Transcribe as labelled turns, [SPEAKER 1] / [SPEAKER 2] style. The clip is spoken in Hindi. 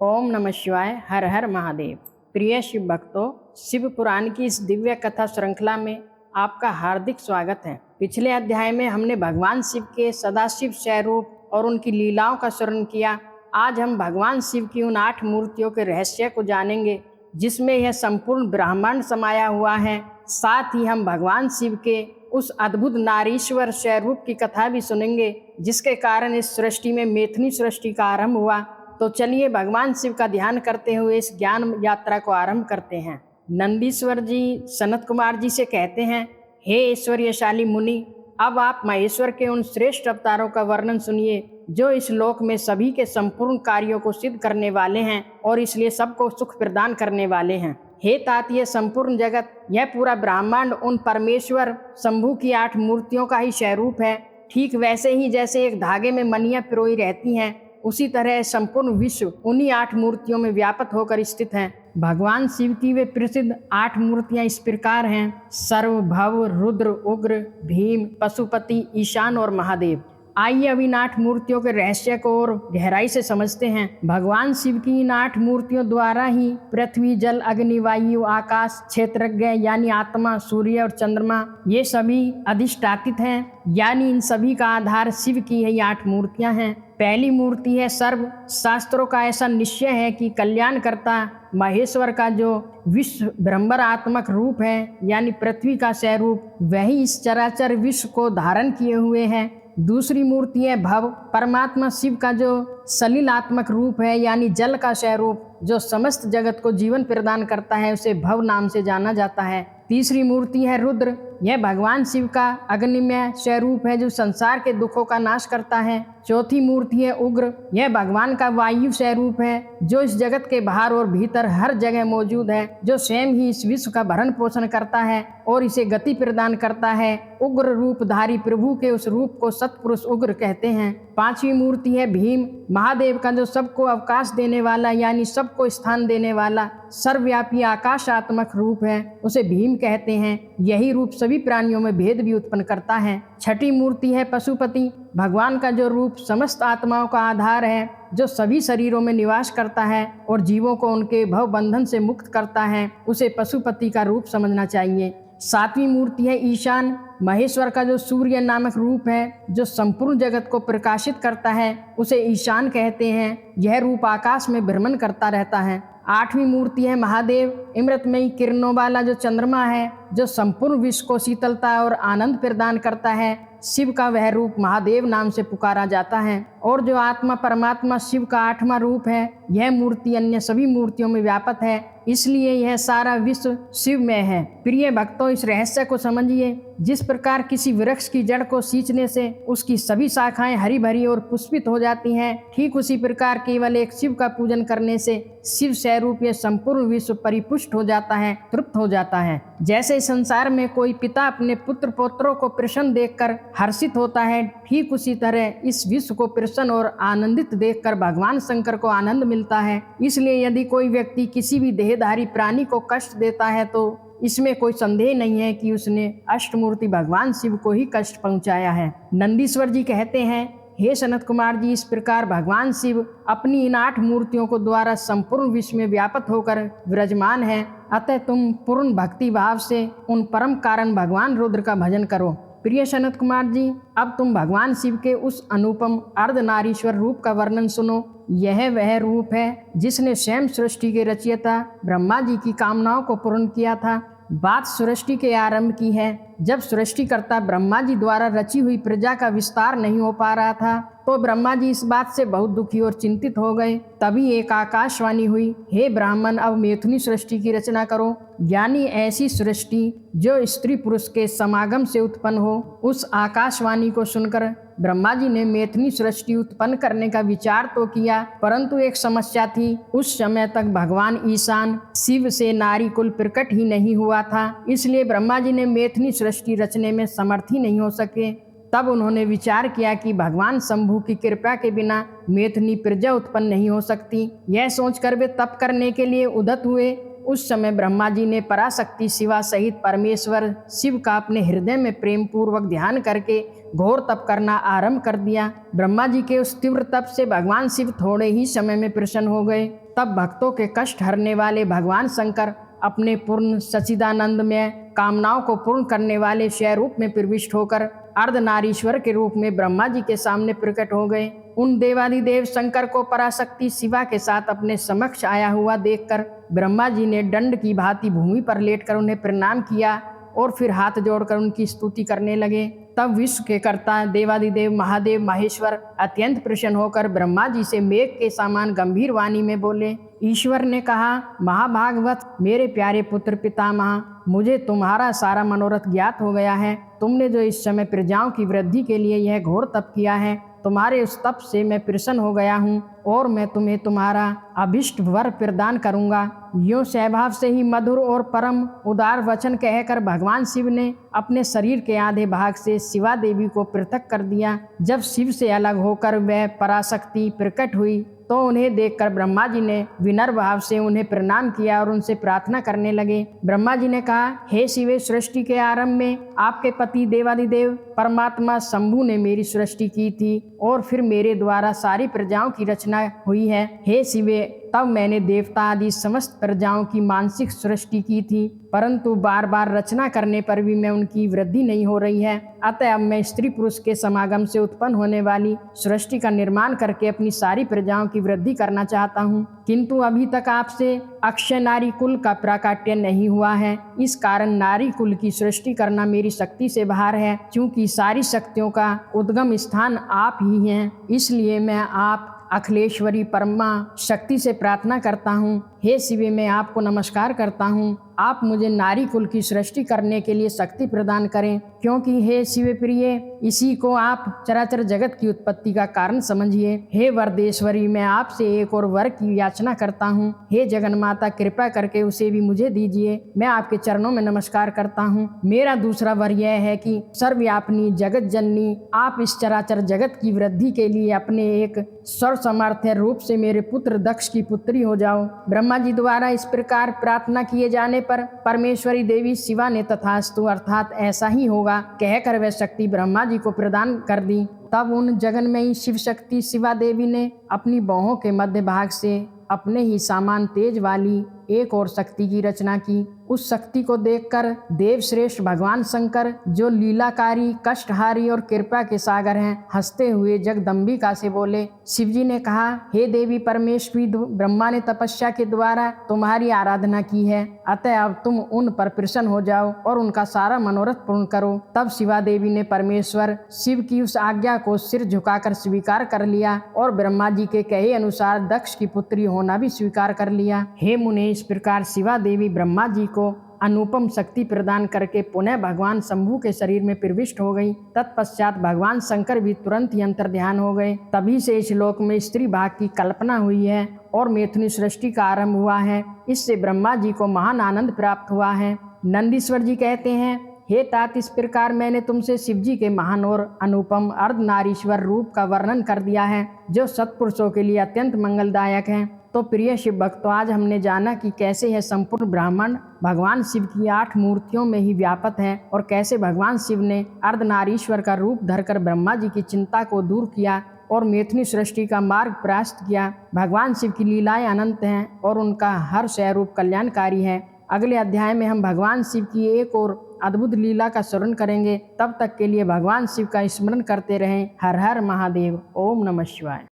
[SPEAKER 1] ओम नमः शिवाय। हर हर महादेव। प्रिय शिव भक्तों, शिव पुराण की इस दिव्य कथा श्रृंखला में आपका हार्दिक स्वागत है। पिछले अध्याय में हमने भगवान शिव के सदाशिव स्वरूप और उनकी लीलाओं का स्मरण किया। आज हम भगवान शिव की उन 8 मूर्तियों के रहस्य को जानेंगे जिसमें यह संपूर्ण ब्रह्मांड समाया हुआ है। साथ ही हम भगवान शिव के उस अद्भुत नारीश्वर स्वरूप की कथा भी सुनेंगे जिसके कारण इस सृष्टि में मैथिली सृष्टि का आरंभ हुआ। तो चलिए भगवान शिव का ध्यान करते हुए इस ज्ञान यात्रा को आरंभ करते हैं। नंदीश्वर जी सनत कुमार जी से कहते हैं, हे ऐश्वर्यशाली मुनि, अब आप महेश्वर के उन श्रेष्ठ अवतारों का वर्णन सुनिए जो इस लोक में सभी के संपूर्ण कार्यों को सिद्ध करने वाले हैं और इसलिए सबको सुख प्रदान करने वाले हैं। हे तात, ये संपूर्ण जगत, यह पूरा ब्रह्मांड उन परमेश्वर शंभु की 8 मूर्तियों का ही स्वरूप है। ठीक वैसे ही जैसे एक धागे में मणियां पिरोई रहती हैं, उसी तरह संपूर्ण विश्व उन्हीं 8 मूर्तियों में व्यापक होकर स्थित हैं। भगवान शिव की वे प्रसिद्ध 8 मूर्तियां इस प्रकार हैं: सर्व, भव, रुद्र, उग्र, भीम, पशुपति, ईशान और महादेव। आइए अब इन 8 मूर्तियों के रहस्य को और गहराई से समझते हैं। भगवान शिव की इन 8 मूर्तियों द्वारा ही पृथ्वी, जल, अग्नि, वायु, आकाश, क्षेत्रज्ञ यानी आत्मा, सूर्य और चंद्रमा ये सभी अधिष्ठापित हैं। यानी इन सभी का आधार शिव की यही 8 मूर्तियां हैं। पहली मूर्ति है सर्व। शास्त्रों का ऐसा निश्चय है कि कल्याणकर्ता महेश्वर का जो विश्व ब्रह्मात्मक रूप है यानी पृथ्वी का स्वरूप, वही इस चराचर विश्व को धारण किए हुए है। दूसरी मूर्ति है भव। परमात्मा शिव का जो सलिलात्मक रूप है यानी जल का स्वरूप, जो समस्त जगत को जीवन प्रदान करता है, उसे भव नाम से जाना जाता है। तीसरी मूर्ति है रुद्र। यह भगवान शिव का अग्निमय स्वरूप है जो संसार के दुखों का नाश करता है। चौथी मूर्ति है उग्र। यह भगवान का वायु स्वरूप है जो इस जगत के बाहर और भीतर हर जगह मौजूद है, जो स्वयं ही इस विश्व का भरण पोषण करता है और इसे गति प्रदान करता है। उग्र रूपधारी प्रभु के उस रूप को सत्पुरुष उग्र कहते हैं। पांचवी मूर्ति है भीम। महादेव का जो सबको अवकाश देने वाला यानी सबको स्थान देने वाला सर्वव्यापी आकाशात्मक रूप है, उसे भीम कहते हैं। यही रूप सभी प्राणियों में भेद भी उत्पन्न करता है। छठी मूर्ति है पशुपति। भगवान का जो रूप समस्त आत्माओं का आधार है, जो सभी शरीरों में निवास करता है और जीवों को उनके भव बंधन से मुक्त करता है, उसे पशुपति का रूप समझना चाहिए। सातवीं मूर्ति है ईशान। महेश्वर का जो सूर्य नामक रूप है, जो संपूर्ण जगत को प्रकाशित करता है, उसे ईशान कहते हैं। यह रूप आकाश में भ्रमण करता रहता है। आठवीं मूर्ति है महादेव। अमृतमयी किरणों वाला जो चंद्रमा है, जो संपूर्ण विश्व को शीतलता और आनंद प्रदान करता है, शिव का वह रूप महादेव नाम से पुकारा जाता है। और जो आत्मा परमात्मा शिव का 8वां रूप है, यह मूर्ति अन्य सभी मूर्तियों में व्यापक है, इसलिए यह सारा विश्व शिवमय है। प्रिय भक्तों, इस रहस्य को समझिए। जिस प्रकार किसी वृक्ष की जड़ को सींचने से उसकी सभी शाखाएं हरी भरी और पुष्पित हो जाती हैं, ठीक उसी प्रकार केवल एक शिव का पूजन करने से शिव स्वरूप यह संपूर्ण विश्व परिपुष्ट हो जाता है, तृप्त हो जाता है। जैसे संसार में कोई पिता अपने पुत्र पौत्रों को प्रसन्न देखकर हर्षित होता है, ठीक उसी तरह इस विश्व को प्रसन्न और आनंदित देखकर भगवान शंकर को आनंद मिलता है। इसलिए यदि कोई व्यक्ति किसी भी देहधारी प्राणी को कष्ट देता है तो इसमें कोई संदेह नहीं है कि उसने अष्टमूर्ति भगवान शिव को ही कष्ट पहुंचाया है। नंदीश्वर जी कहते हैं, हे सनत कुमार जी, इस प्रकार भगवान शिव अपनी इन 8 मूर्तियों को द्वारा संपूर्ण विश्व में व्यापक होकर विराजमान है। अतः तुम पूर्ण भक्ति भाव से उन परम कारण भगवान रुद्र का भजन करो। प्रिय सनत कुमार जी, अब तुम भगवान शिव के उस अनुपम अर्धनारीश्वर रूप का वर्णन सुनो। यह वह रूप है जिसने स्वयं सृष्टि के रचयिता ब्रह्मा जी की कामनाओं को पूर्ण किया था। बात सृष्टि के आरंभ की है। जब सृष्टिकर्ता ब्रह्मा जी द्वारा रची हुई प्रजा का विस्तार नहीं हो पा रहा था तो ब्रह्मा जी इस बात से बहुत दुखी और चिंतित हो गए। तभी एक आकाशवाणी हुई, हे ब्राह्मण, अब मैथुनी सृष्टि की रचना करो, यानी ऐसी सृष्टि जो स्त्री पुरुष के समागम से उत्पन्न हो। उस आकाशवाणी को सुनकर ब्रह्मा जी ने मैथुनी सृष्टि उत्पन्न करने का विचार तो किया, परंतु एक समस्या थी। उस समय तक भगवान ईशान शिव से नारी कुल प्रकट ही नहीं हुआ था, इसलिए ब्रह्मा जी ने मैथुनी सृष्टि रचने में समर्थ ही नहीं हो सके। तब उन्होंने विचार किया कि भगवान शंभु की कृपा के बिना मैथिली प्रजा उत्पन्न नहीं हो सकती। यह सोचकर वे तप करने के लिए उद्यत हुए। उस समय ब्रह्मा जी ने पराशक्ति शिवा सहित परमेश्वर शिव का अपने हृदय में प्रेम पूर्वक ध्यान करके घोर तप करना आरंभ कर दिया। ब्रह्मा जी के उस तीव्र तप से भगवान शिव थोड़े ही समय में प्रसन्न हो गए। तब भक्तों के कष्ट हरने वाले भगवान शंकर अपने पूर्ण सच्चिदानंद में कामनाओं को पूर्ण करने वाले स्वरूप में प्रविष्ट होकर अर्धनारीश्वर के रूप में ब्रह्मा जी के सामने प्रकट हो गए। उन देवादिदेव शंकर को पराशक्ति शिवा के साथ अपने समक्ष आया हुआ देखकर ब्रह्मा जी ने दंड की भांति भूमि पर लेटकर उन्हें प्रणाम किया और फिर हाथ जोड़कर उनकी स्तुति करने लगे। तब विश्व के कर्ता देवादिदेव महादेव माहेश्वर अत्यंत प्रसन्न होकर ब्रह्मा जी से मेघ के समान गंभीर वाणी में बोले। ईश्वर ने कहा, महाभागवत मेरे प्यारे पुत्र पितामह, मुझे तुम्हारा सारा मनोरथ ज्ञात हो गया है। तुमने जो इस समय प्रजाओं की वृद्धि के लिए यह घोर तप किया है, तुम्हारे उस तप से मैं प्रसन्न हो गया हूँ और मैं तुम्हें तुम्हारा अभिष्ट वर प्रदान करूँगा। यूँ स्वभाव से ही मधुर और परम उदार वचन कहकर भगवान शिव ने अपने शरीर के आधे भाग से शिवा देवी को पृथक कर दिया। जब शिव से अलग होकर वह पराशक्ति प्रकट हुई तो उन्हें देखकर ब्रह्मा जी ने विनम्र भाव से उन्हें प्रणाम किया और उनसे प्रार्थना करने लगे। ब्रह्मा जी ने कहा, हे शिव, सृष्टि के आरंभ में आपके पति देवादिदेव परमात्मा शंभु ने मेरी सृष्टि की थी और फिर मेरे द्वारा सारी प्रजाओं की रचना हुई है। हे शिवे, तब मैंने देवता आदि समस्त प्रजाओं की मानसिक सृष्टि की थी, परंतु बार बार रचना करने पर भी मैं उनकी वृद्धि नहीं हो रही है। अतः अब मैं स्त्री पुरुष के समागम से उत्पन्न होने वाली सृष्टि का निर्माण करके अपनी सारी प्रजाओं की वृद्धि करना चाहता हूँ, किंतु अभी तक आपसे अक्षय नारी कुल का प्राकट्य नहीं हुआ है। इस कारण नारी कुल की सृष्टि करना मेरी शक्ति से बाहर है। क्योंकि सारी शक्तियों का उद्गम स्थान आप ही हैं, इसलिए मैं आप अखिलेश्वरी परमा शक्ति से प्रार्थना करता हूँ। हे शिवे, मैं आपको नमस्कार करता हूँ। आप मुझे नारी कुल की सृष्टि करने के लिए शक्ति प्रदान करें, क्योंकि हे शिव प्रिय, इसी को आप चराचर जगत की उत्पत्ति का कारण समझिए। हे वरदेश्वरी, मैं आपसे एक और वर की याचना करता हूँ। हे जगन्माता, कृपा करके उसे भी मुझे दीजिए। मैं आपके चरणों में नमस्कार करता हूँ। मेरा दूसरा वर यह है कि सर्वव्यापिनी जगत जननी, आप इस चराचर जगत की वृद्धि के लिए अपने एक सर्व सामर्थ्य रूप से मेरे पुत्र दक्ष की पुत्री हो जाओ। ब्रह्मा जी द्वारा इस प्रकार प्रार्थना किए जाने पर परमेश्वरी देवी शिवा ने तथास्तु अर्थात ऐसा ही होगा कहकर वह शक्ति ब्रह्मा जी को प्रदान कर दी। तब उन जगन्मयी शिव शक्ति शिवा देवी ने अपनी बाहों के मध्य भाग से अपने ही समान तेज वाली एक और शक्ति की रचना की। उस शक्ति को देखकर देवश्रेष्ठ भगवान शंकर, जो लीलाकारी, कष्टहारी और कृपा के सागर हैं, हंसते हुए जगदम्बिका से बोले। शिवजी ने कहा, हे देवी परमेश्वरी, ब्रह्मा ने तपस्या के द्वारा तुम्हारी आराधना की है, अतः अब तुम उन पर प्रसन्न हो जाओ और उनका सारा मनोरथ पूर्ण करो। तब शिवा देवी ने परमेश्वर शिव की उस आज्ञा को सिर झुकाकर स्वीकार कर लिया और ब्रह्मा जी के कहे अनुसार दक्ष की पुत्री होना भी स्वीकार कर लिया। हे मुने, इस प्रकार शिवा देवी ब्रह्मा जी को अनुपम शक्ति प्रदान करके पुनः भगवान शंभु के शरीर में प्रविष्ट हो गई। तत्पश्चात भगवान शंकर भी तुरंत ही अंतर्ध्यान हो गए। तभी से इस लोक में स्त्री भाग की कल्पना हुई है और मैथुनी सृष्टि का आरंभ हुआ है। इससे ब्रह्मा जी को महान आनंद प्राप्त हुआ है। नंदीश्वर जी कहते हैं, हे तात, इस प्रकार मैंने तुमसे शिवजी के महान और अनुपम अर्धनारीश्वर रूप का वर्णन कर दिया है, जो सत्पुरुषों के लिए अत्यंत मंगलदायक है। तो प्रिय शिव भक्तों, आज हमने जाना कि कैसे यह संपूर्ण ब्रह्मांड भगवान शिव की 8 मूर्तियों में ही व्यापक है और कैसे भगवान शिव ने अर्धनारीश्वर का रूप धरकर ब्रह्मा जी की चिंता को दूर किया और मैथुनी सृष्टि का मार्ग प्रशस्त किया। भगवान शिव की लीलाएं अनंत हैं और उनका हर स्वरूप कल्याणकारी है। अगले अध्याय में हम भगवान शिव की एक और अद्भुत लीला का स्मरण करेंगे। तब तक के लिए भगवान शिव का स्मरण करते रहें। हर हर महादेव। ओम नमः शिवाय।